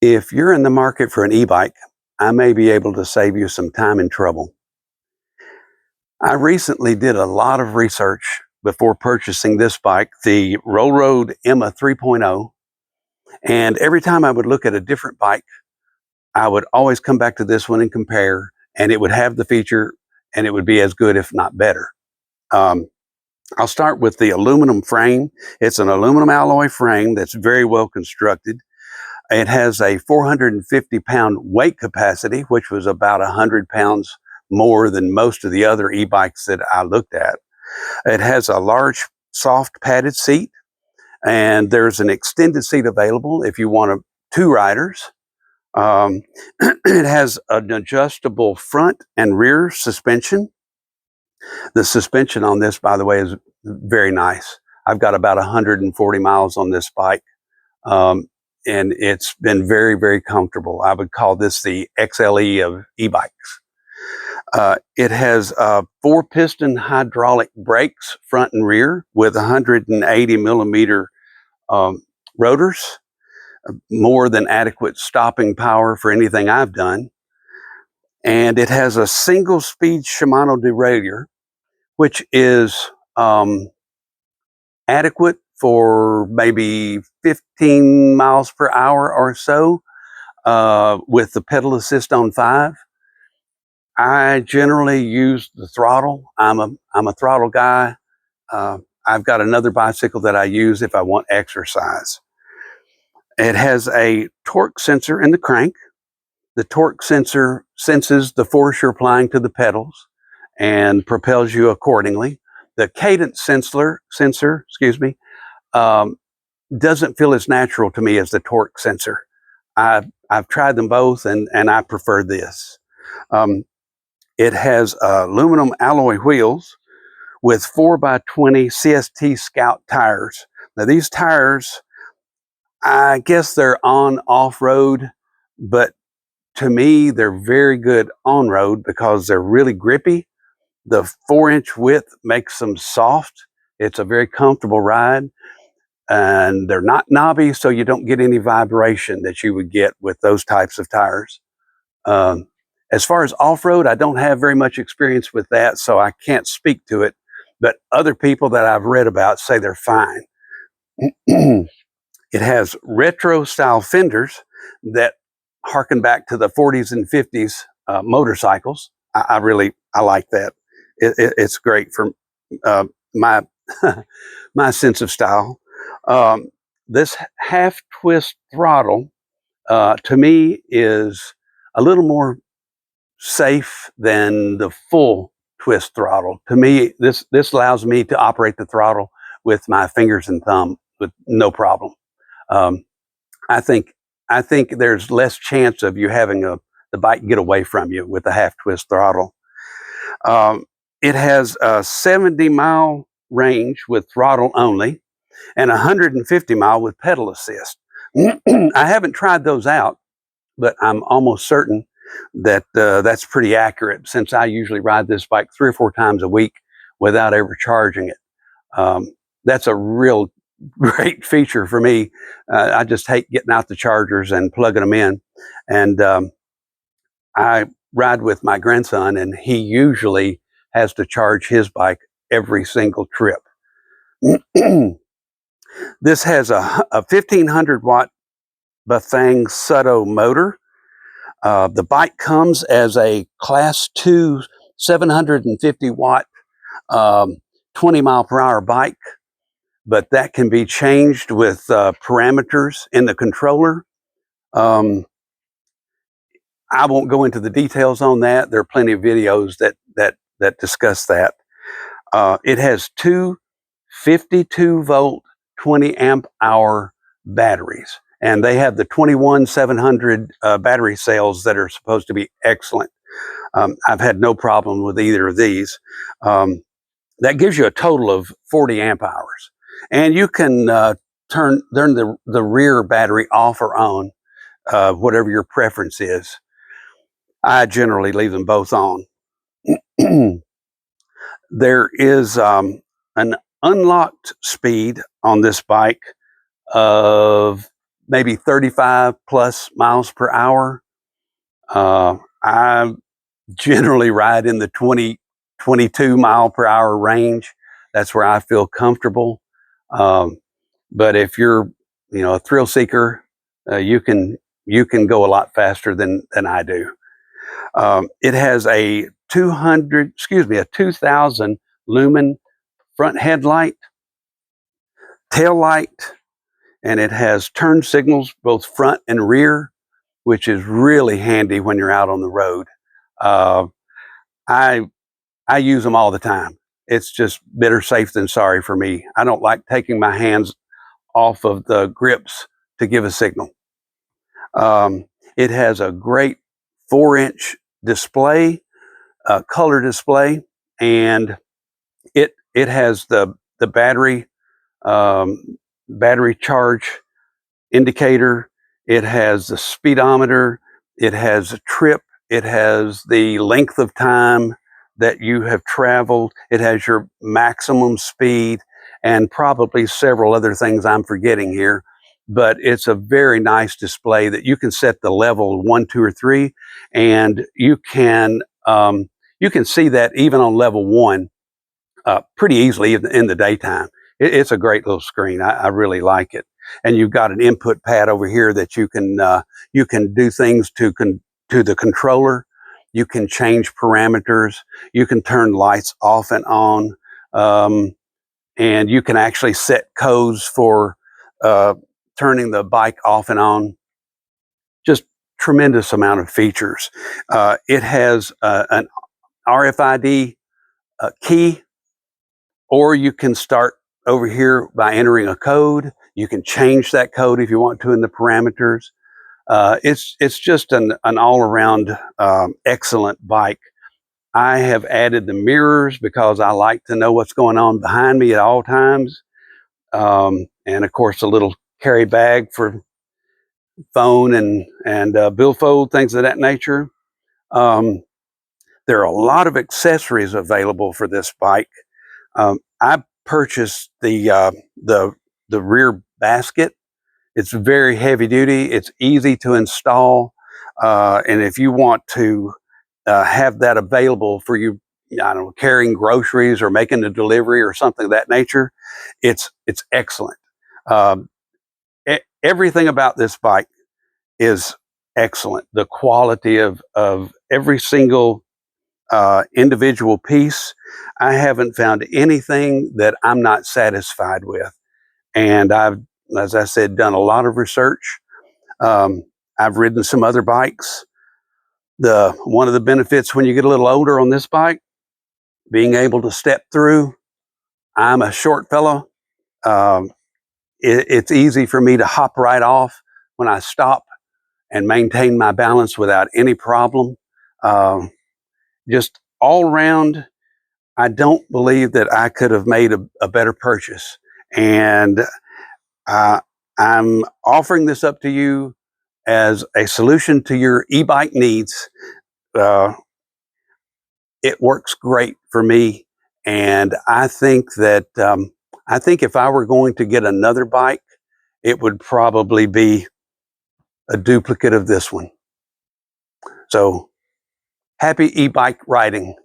If you're in the market for an e-bike, I may be able to save you some time and trouble. I recently did a lot of research before purchasing this bike, the Roll Road Emma 3.0, and every time I would look at a different bike, I would always come back to this one and compare, and it would have the feature, and it would be as good, if not better. I'll start with the aluminum frame. It's an aluminum alloy frame that's very well constructed. It has a 450-pound weight capacity, which was about 100 pounds more than most of the other e-bikes that I looked at. It has a large, soft padded seat, and there's an extended seat available if you want two riders. It has an adjustable front and rear suspension. The suspension on this, by the way, is very nice. I've got about 140 miles on this bike. And it's been very, very comfortable. I would call this the XLE of e-bikes. It has 4-piston hydraulic brakes, front and rear, with 180 millimeter rotors, more than adequate stopping power for anything I've done. And it has a single-speed Shimano derailleur, which is adequate for maybe 15 miles per hour or so, with the pedal assist on 5. I generally use the throttle. I'm a throttle guy. I've got another bicycle that I use if I want exercise. It has a torque sensor in the crank. The torque sensor senses the force you're applying to the pedals and propels you accordingly. The cadence sensor, doesn't feel as natural to me as the torque sensor. I've tried them both, and I prefer this. It has aluminum alloy wheels with 4x20 CST Scout tires. Now these tires, I guess they're on off-road, but to me, they're very good on-road because they're really grippy. The 4-inch width makes them soft. It's a very comfortable ride. And they're not knobby, so you don't get any vibration that you would get with those types of tires. As far as off-road, I don't have very much experience with that, so I can't speak to it. But other people that I've read about say they're fine. It has retro-style fenders that harken back to the 40s and 50s motorcycles. I like that. It's great for my my sense of style. This half twist throttle, to me, is a little more safe than the full twist throttle. To me, this allows me to operate the throttle with my fingers and thumb with no problem. I think there's less chance of you having the bike get away from you with a half twist throttle. It has a 70-mile range with throttle only, and 150-mile with pedal assist. I haven't tried those out, but I'm almost certain that that's pretty accurate, since I usually ride this bike 3 or 4 times a week without ever charging it. That's a real great feature for me. I just hate getting out the chargers and plugging them in. And I ride with my grandson, and he usually has to charge his bike every single trip. This has a 1500 watt BAFANG SUTTO motor. The bike comes as a class 2 750 watt 20 mile per hour bike, but that can be changed with parameters in the controller. I won't go into the details on that. There are plenty of videos that discuss that. It has two 52 volt 20 amp hour batteries, and they have the 21700 battery cells that are supposed to be excellent. I've had no problem with either of these. That gives you a total of 40 amp hours, and you can turn the rear battery off or on, whatever your preference is. I generally leave them both on. There is an unlocked speed on this bike of maybe 35 plus miles per hour. I generally ride in the 20, 22 mile per hour range. That's where I feel comfortable. But if you're, a thrill seeker, you can go a lot faster than I do. It has a 2000 lumen front headlight, tail light, and it has turn signals both front and rear, which is really handy when you're out on the road. Uh, I use them all the time. It's just better safe than sorry for me. I don't like taking my hands off of the grips to give a signal. It has a great 4-inch display, color display, and it has the battery battery charge indicator. It has the speedometer. It has a trip. It has the length of time that you have traveled. It has your maximum speed and probably several other things I'm forgetting here. But it's a very nice display that you can set the level 1, 2, or 3, and you can see that even on level 1 pretty easily in the daytime. It's a great little screen. I really like it. And you've got an input pad over here that you can do things to the controller. You can change parameters. You can turn lights off and on, and you can actually set codes for turning the bike off and on. Just tremendous amount of features. It has an RFID key, or you can start over here by entering a code. You can change that code if you want to in the parameters. It's just an all-around excellent bike. I have added the mirrors because I like to know what's going on behind me at all times. And of course, a little carry bag for phone and billfold, things of that nature. There are a lot of accessories available for this bike. I purchased the rear basket. It's very heavy duty. It's easy to install, and if you want to have that available for you, I don't know, carrying groceries or making a delivery or something of that nature, it's excellent. Everything about this bike is excellent. The quality of every single individual piece, I haven't found anything that I'm not satisfied with. And I've, as I said, done a lot of research. I've ridden some other bikes. One of the benefits when you get a little older on this bike, being able to step through. I'm a short fellow. It's easy for me to hop right off when I stop and maintain my balance without any problem. Just all around, I don't believe that I could have made a better purchase. And I'm offering this up to you as a solution to your e-bike needs. It works great for me. And I think that, if I were going to get another bike, it would probably be a duplicate of this one. So happy e-bike riding.